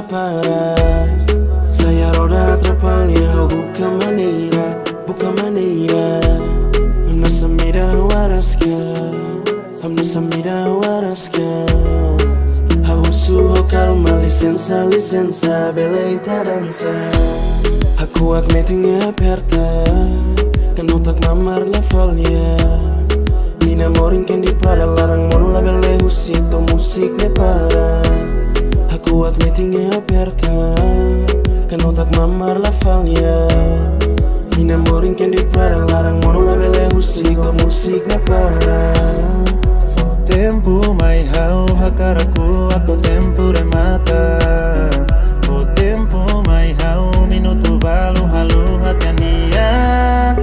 para. Saya roda atrapalha, bukan maneira. Nessa mira waraska, nessa mira waraska. Hausu calma, licença, beleita dança. Aku meetingnya aperta, kan otak mamar la folha. Mina morin kan di Prada, larang mono la belle uscito, musik ne para. Aku meetingnya aperta, kan otak mamar la folha. Mina morin kan di Prada, larang mono la belle uscito, musik ne para. Tempo mai hau hakaraku atau tempo remata. O tempo mai hau minuto balu halu hatania.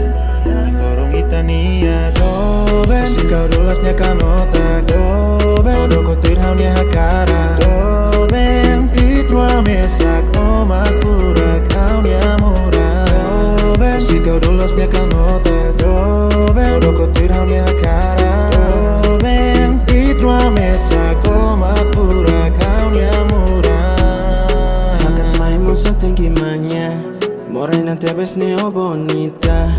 Lorong itania doben. Si kau dolasnya kanota doben. Odo kotir haunya hakara doben. Itwa mesak omat pura kaunya murah doben. Si kau dolasnya kanota doben. Odo kotir haunya hakara doben. Itwa mesak omat pura kaunya murah. Hakan mai moça tem que manhã. Morena te ves neo bonita.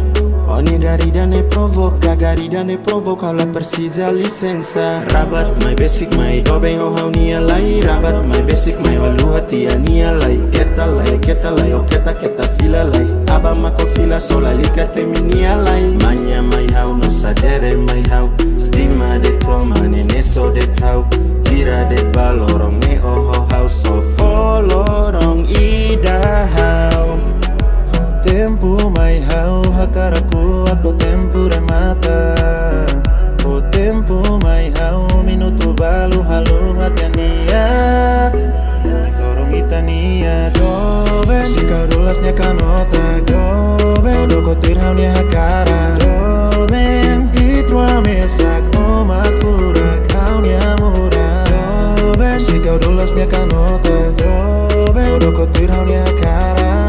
Ogni garida ne provoca, la precisa licenza. Rabat my basic my dobeng oh how nia lai. Rabat my basic my walu hati ania lai. Keta lai oh keta fila lai. Aba mako fila sola lika teminia lai. Manya my how no sadere my how. Stima de toma ne so de how. Tira de balorong ne oh how so folorong ida how. Tempo mai hau hakaraku atau tempo remata. O tempo mai hau minuto balu halu hatania. Lorong itania doben. Si kau dolasnya kanota doben. Odo kotir haunya hakara doben. Itwa mesak omat pura kaunya murah doben. Si kau dolasnya kanota doben. Odo kotir haunya hakara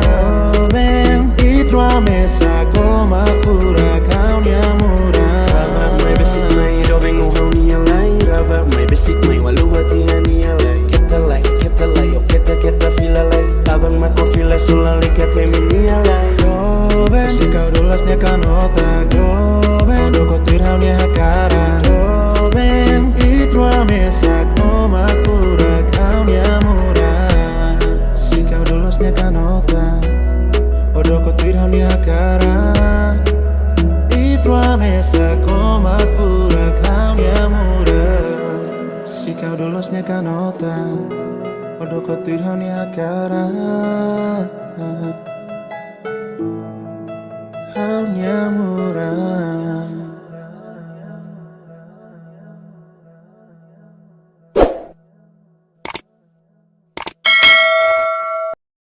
doben. Itwa mesak omat pura kaunya murah. Rabat my basic my dobeng oh how nia lai. Rabat my basic my walu hati ania lai. Keta lai oh keta fila lai. Abang mako fila sola lika teminia lai. Doben. Si kau dolasnya kanota doben. Odo kotir haunya hakara doben. Itwa mesak omat pura kaunya murah. Si kau dolasnya kanota odo kotir haunya hakara. Itwa mesak omat pura kaunya murah. Si kau dolosnya kanota odo kotir haunya hakara. Kaunya murah.